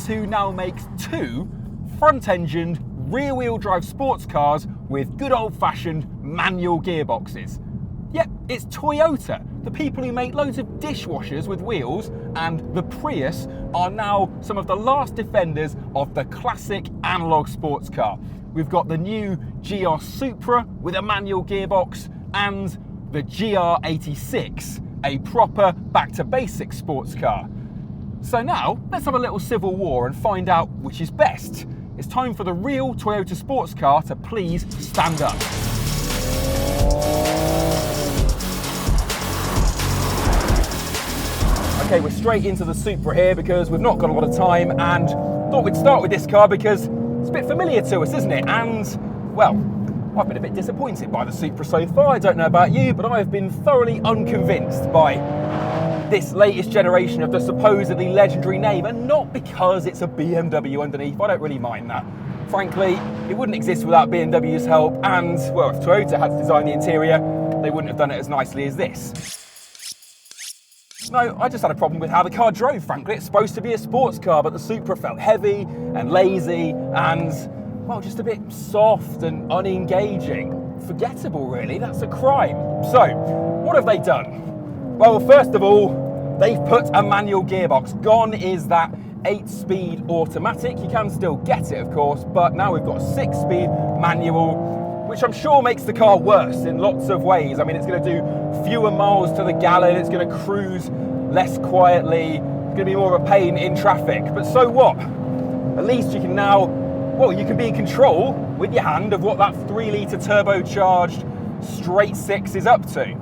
Toyota now makes two front-engined, rear-wheel drive sports cars with good old-fashioned manual gearboxes. Yep, it's Toyota. The people who make loads of dishwashers with wheels and the Prius are now some of the last defenders of the classic analog sports car. We've got the new GR Supra with a manual gearbox and the GR86, a proper back-to-basics sports car. So now, let's have a little civil war and find out which is best. It's time for the real Toyota sports car to please stand up. Okay, we're straight into the Supra here because we've not got a lot of time and thought we'd start with this car because it's a bit familiar to us, isn't it? And, well, I've been a bit disappointed by the Supra so far. I don't know about you, but I have been thoroughly unconvinced by this latest generation of the supposedly legendary name, and not because it's a BMW underneath. I don't really mind that. Frankly, it wouldn't exist without BMW's help, and, well, if Toyota had to design the interior, they wouldn't have done it as nicely as this. No, I just had a problem with how the car drove, frankly. It's supposed to be a sports car, but the Supra felt heavy and lazy and, well, just a bit soft and unengaging. Forgettable, really. That's a crime. So, what have they done? Well, first of all, they've put a manual gearbox. Gone is that 8-speed automatic. You can still get it, of course, but now we've got a 6-speed manual, which I'm sure makes the car worse in lots of ways. I mean, it's going to do fewer miles to the gallon, it's going to cruise less quietly, it's going to be more of a pain in traffic. But so what? At least you can now, well, you can be in control with your hand of what that 3-litre turbocharged straight six is up to.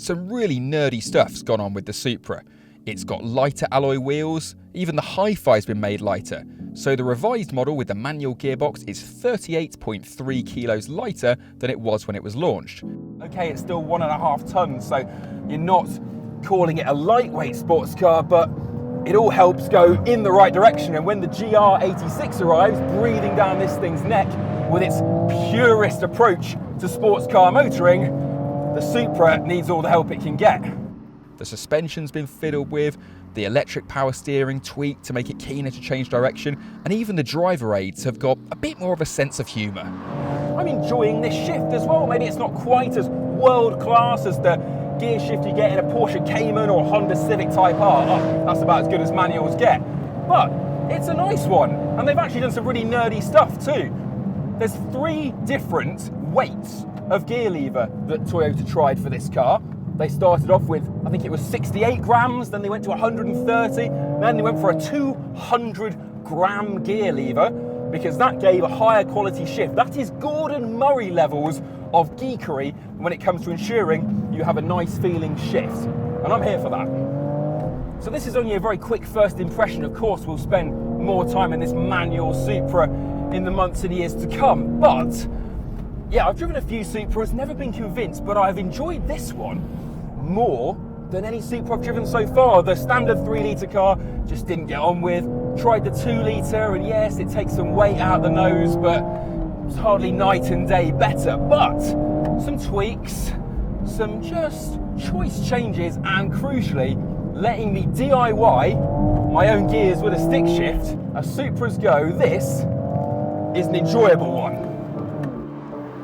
Some really nerdy stuff's gone on with the Supra. It's got lighter alloy wheels, even the hi-fi's been made lighter. So the revised model with the manual gearbox is 38.3 kilos lighter than it was when it was launched. Okay, it's still 1.5 tons, so you're not calling it a lightweight sports car, but it all helps go in the right direction. And when the GR86 arrives, breathing down this thing's neck with its purest approach to sports car motoring, the Supra needs all the help it can get. The suspension's been fiddled with, the electric power steering tweaked to make it keener to change direction, and even the driver aids have got a bit more of a sense of humour. I'm enjoying this shift as well. Maybe it's not quite as world-class as the gear shift you get in a Porsche Cayman or Honda Civic Type R. Oh, that's about as good as manuals get. But it's a nice one, and they've actually done some really nerdy stuff too. There's 3 different weights of gear lever that Toyota tried for this car. They started off with, I think it was 68 grams, then they went to 130, then they went for a 200 gram gear lever because that gave a higher quality shift. That is Gordon Murray levels of geekery when it comes to ensuring you have a nice feeling shift. And I'm here for that. So this is only a very quick first impression. Of course, we'll spend more time in this manual Supra in the months and years to come. But yeah, I've driven a few Supras, never been convinced, but I've enjoyed this one more than any Supra I've driven so far. The standard 3-litre car just didn't get on with. Tried the 2-litre, and yes, it takes some weight out the nose, but it's hardly night and day better. But some tweaks, some just choice changes, and crucially, letting me DIY my own gears with a stick shift as Supras go, this is an enjoyable one.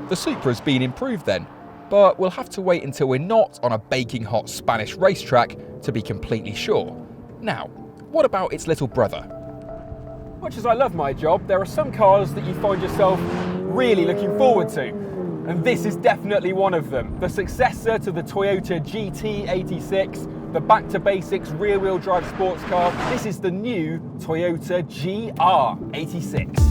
The Supra's been improved then, but we'll have to wait until we're not on a baking hot Spanish racetrack to be completely sure. Now, what about its little brother? Much as I love my job, there are some cars that you find yourself really looking forward to, and this is definitely one of them. The successor to the Toyota GT86, the back-to-basics rear-wheel drive sports car. This is the new Toyota GR86.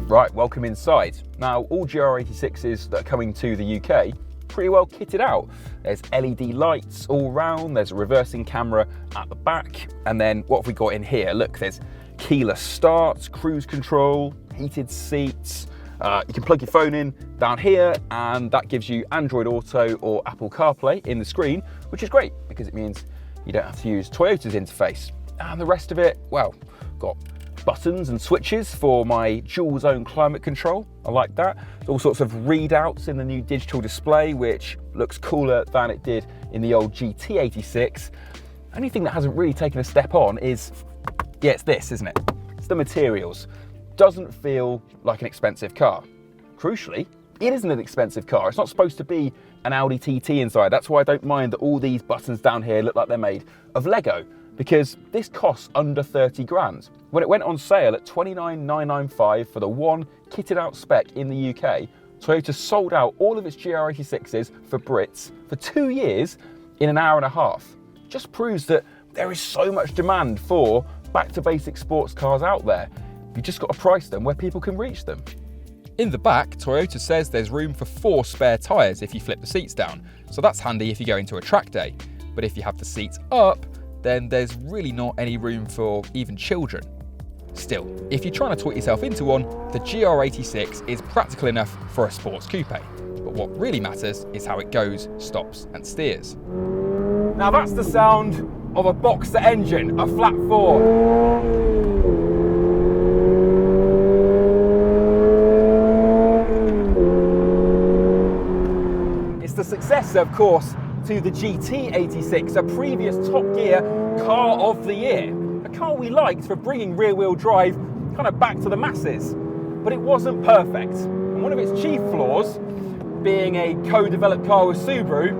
Right, welcome inside. Now, all GR86s that are coming to the UK, pretty well kitted out. There's LED lights all round, there's a reversing camera at the back, and then what have we got in here? Look, there's keyless start, cruise control, heated seats. You can plug your phone in down here, and that gives you Android Auto or Apple CarPlay in the screen, which is great because it means you don't have to use Toyota's interface. And the rest of it, well, got buttons and switches for my dual zone climate control. I like that. There's all sorts of readouts in the new digital display, which looks cooler than it did in the old GT86. Only thing that hasn't really taken a step on is, yeah, it's this, isn't it? It's the materials. Doesn't feel like an expensive car. Crucially, it isn't an expensive car. It's not supposed to be an Audi TT inside. That's why I don't mind that all these buttons down here look like they're made of Lego, because this costs under 30 grand. When it went on sale at 29,995 for the one kitted out spec in the UK, Toyota sold out all of its GR86s for Brits for 2 years in an hour and a half. Just proves that there is so much demand for back to basic sports cars out there. You've just got to price them where people can reach them. In the back, Toyota says there's room for 4 spare tyres if you flip the seats down, so that's handy if you go into a track day. But if you have the seats up, then there's really not any room for even children. Still, if you're trying to talk yourself into one, the GR86 is practical enough for a sports coupe. But what really matters is how it goes, stops and steers. Now that's the sound of a Boxer engine, a flat 4. The successor, of course, to the GT86, a previous Top Gear car of the year. A car we liked for bringing rear-wheel drive kind of back to the masses, but it wasn't perfect. And one of its chief flaws, being a co-developed car with Subaru,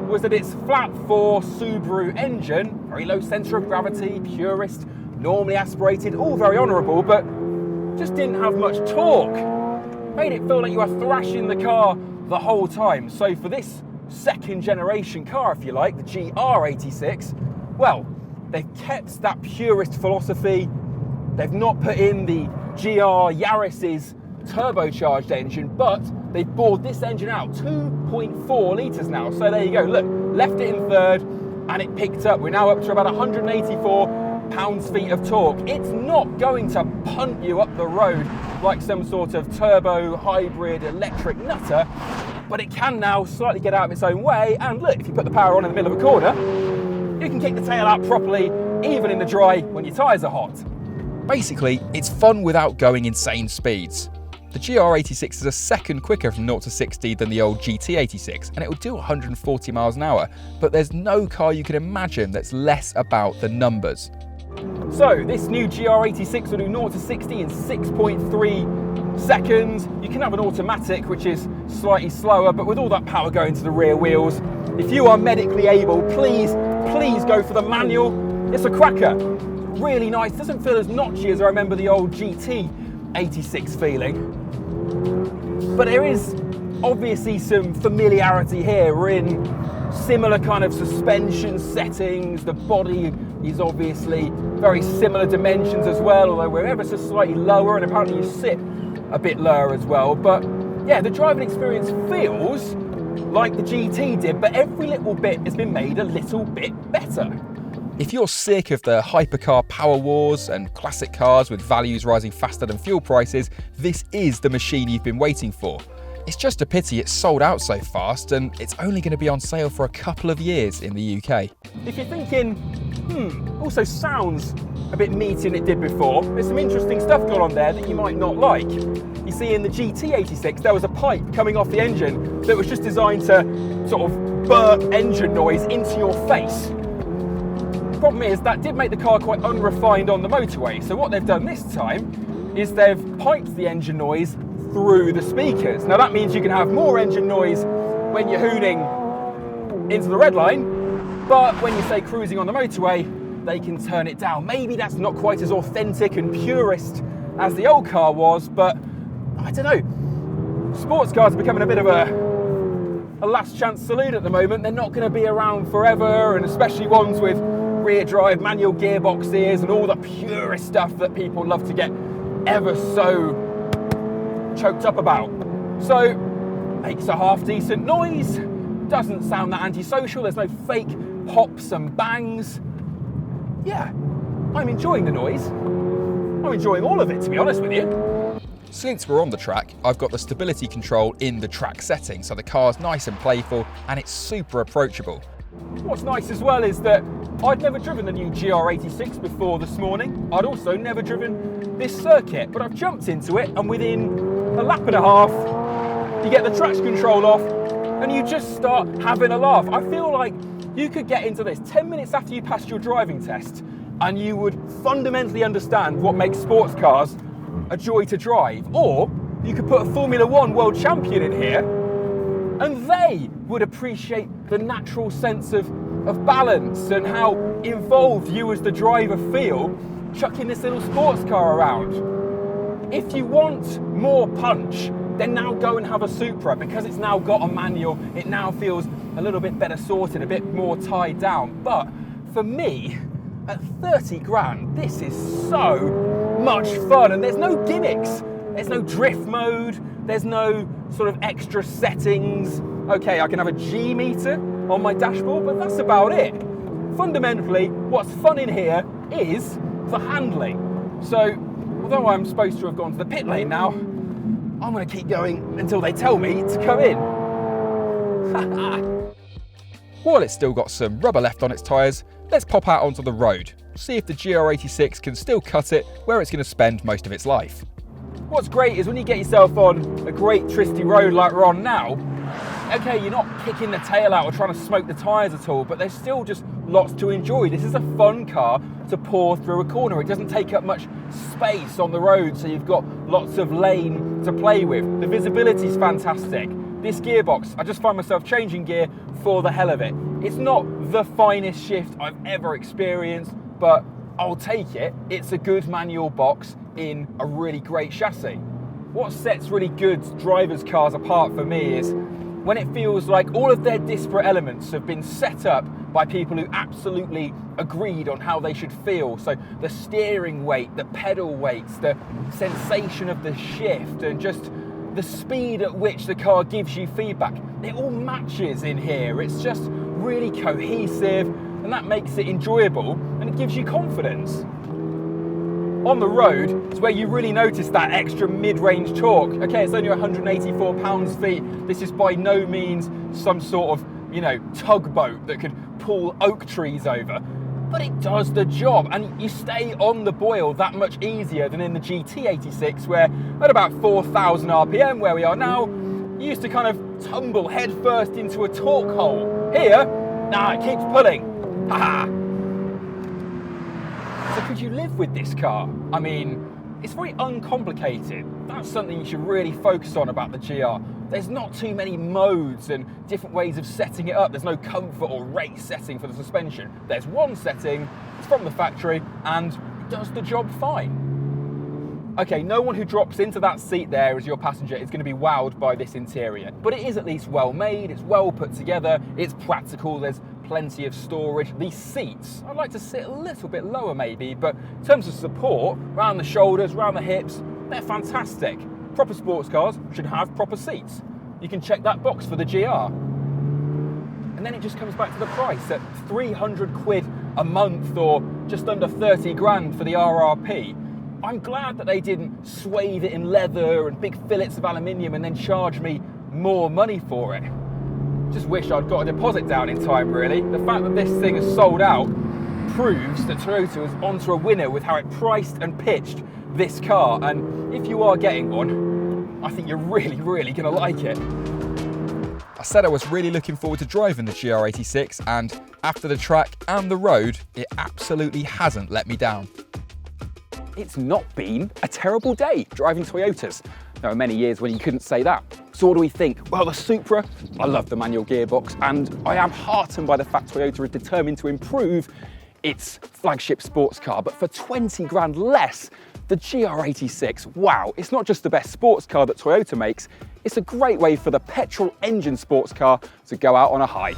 was that its flat 4 Subaru engine, very low centre of gravity, purist, normally aspirated, all very honourable, but just didn't have much torque. Made it feel like you were thrashing the car the whole time. So for this second generation car, if you like, the GR86, well, they've kept that purist philosophy. They've not put in the GR86's turbocharged engine, but they've bored this engine out, 2.4 litres now. So there you go, look, left it in third and it picked up. We're now up to about 184 pounds-feet of torque. It's not going to punt you up the road like some sort of turbo hybrid electric nutter, but it can now slightly get out of its own way. And look, if you put the power on in the middle of a corner, you can kick the tail out properly, even in the dry when your tyres are hot. Basically, it's fun without going insane speeds. The GR86 is a second quicker from 0 to 60 than the old GT86, and it will do 140 miles an hour, but there's no car you can imagine that's less about the numbers. So this new GR86 will do 0 to 60 in 6.3 seconds. You can have an automatic, which is slightly slower, but with all that power going to the rear wheels, if you are medically able, please go for the manual. It's a cracker. Really nice. Doesn't feel as notchy as I remember the old GT86 feeling. But there is obviously some familiarity here. We're in similar kind of suspension settings. The body is obviously very similar dimensions as well, although we're ever so slightly lower, and apparently you sit a bit lower as well. But yeah, the driving experience feels like the GT did, but every little bit has been made a little bit better. If you're sick of the hypercar power wars and classic cars with values rising faster than fuel prices, this is the machine you've been waiting for. It's just a pity it's sold out so fast, and it's only going to be on sale for a couple of years in the UK. If you're thinking, also sounds a bit meatier than it did before, there's some interesting stuff going on there that you might not like. You see, in the GT86, there was a pipe coming off the engine that was just designed to sort of burp engine noise into your face. The problem is that did make the car quite unrefined on the motorway. So what they've done this time is they've piped the engine noise through the speakers. Now that means you can have more engine noise when you're hooning into the red line, but when you say cruising on the motorway, they can turn it down. Maybe that's not quite as authentic and purist as the old car was, but I don't know. Sports cars are becoming a bit of a last chance saloon at the moment. They're not going to be around forever, and especially ones with rear drive manual gearboxes and all the purist stuff that people love to get ever so choked up about. So makes a half decent noise, doesn't sound that antisocial, there's no fake pops and bangs. Yeah, I'm enjoying the noise. I'm enjoying all of it, to be honest with you. Since we're on the track, I've got the stability control in the track setting, so the car's nice and playful and it's super approachable. What's nice as well is that I'd never driven the new GR86 before this morning. I'd also never driven this circuit, but I've jumped into it, and within a lap and a half, you get the traction control off and you just start having a laugh. I feel like You could get into this 10 minutes after you passed your driving test and you would fundamentally understand what makes sports cars a joy to drive. Or you could put a Formula One world champion in here and they would appreciate the natural sense of balance and how involved you as the driver feel chucking this little sports car around. If you want more punch, then now go and have a Supra, because it's now got a manual. It now feels a little bit better sorted, a bit more tied down. But for me, at 30 grand, this is so much fun, and there's no gimmicks. There's no drift mode. There's no sort of extra settings. Okay, I can have a G meter on my dashboard, but that's about it. Fundamentally, what's fun in here is the handling. So, although I'm supposed to have gone to the pit lane now, I'm going to keep going until they tell me to come in. While it's still got some rubber left on its tyres, let's pop out onto the road, see if the GR86 can still cut it where it's going to spend most of its life. What's great is when you get yourself on a great twisty road like we're on now, okay, you're not kicking the tail out or trying to smoke the tyres at all, but there's still just lots to enjoy. This is a fun car to pour through a corner. It doesn't take up much space on the road, so you've got lots of lane to play with. The visibility is fantastic. This gearbox, I just find myself changing gear for the hell of it. It's not the finest shift I've ever experienced, but I'll take it. It's a good manual box in a really great chassis. What sets really good drivers' cars apart for me is when it feels like all of their disparate elements have been set up by people who absolutely agreed on how they should feel. So the steering weight, the pedal weights, the sensation of the shift, and just the speed at which the car gives you feedback. It all matches in here. It's just really cohesive, and that makes it enjoyable, and it gives you confidence. On the road is where you really notice that extra mid-range torque. Okay, it's only 184 pounds-feet. This is by no means some sort of, tugboat that could pull oak trees over. But it does the job, and you stay on the boil that much easier than in the GT86, where at about 4,000 RPM, where we are now, you used to kind of tumble headfirst into a torque hole. Here, nah, it keeps pulling. Ha-ha! So could you live with this car? I mean, it's very uncomplicated. That's something you should really focus on about the GR. There's not too many modes and different ways of setting it up. There's no comfort or race setting for the suspension. There's one setting, it's from the factory, and it does the job fine. Okay, no one who drops into that seat there as your passenger is going to be wowed by this interior, but it is at least well made, it's well put together, it's practical, there's plenty of storage. These seats, I'd like to sit a little bit lower maybe, but in terms of support, around the shoulders, around the hips, they're fantastic. Proper sports cars should have proper seats. You can check that box for the GR. And then it just comes back to the price at 300 quid a month, or just under 30 grand for the RRP. I'm glad that they didn't swathe it in leather and big fillets of aluminium and then charge me more money for it. Just wish I'd got a deposit down in time, really. The fact that this thing is sold out proves that Toyota was onto a winner with how it priced and pitched this car. And if you are getting one, I think you're really, really going to like it. I said I was really looking forward to driving the GR86, and after the track and the road, it absolutely hasn't let me down. It's not been a terrible day driving Toyotas. There are many years when you couldn't say that. So what do we think? Well, the Supra, I love the manual gearbox, and I am heartened by the fact Toyota is determined to improve its flagship sports car. But for 20 grand less, the GR86, wow, it's not just the best sports car that Toyota makes, it's a great way for the petrol engine sports car to go out on a high.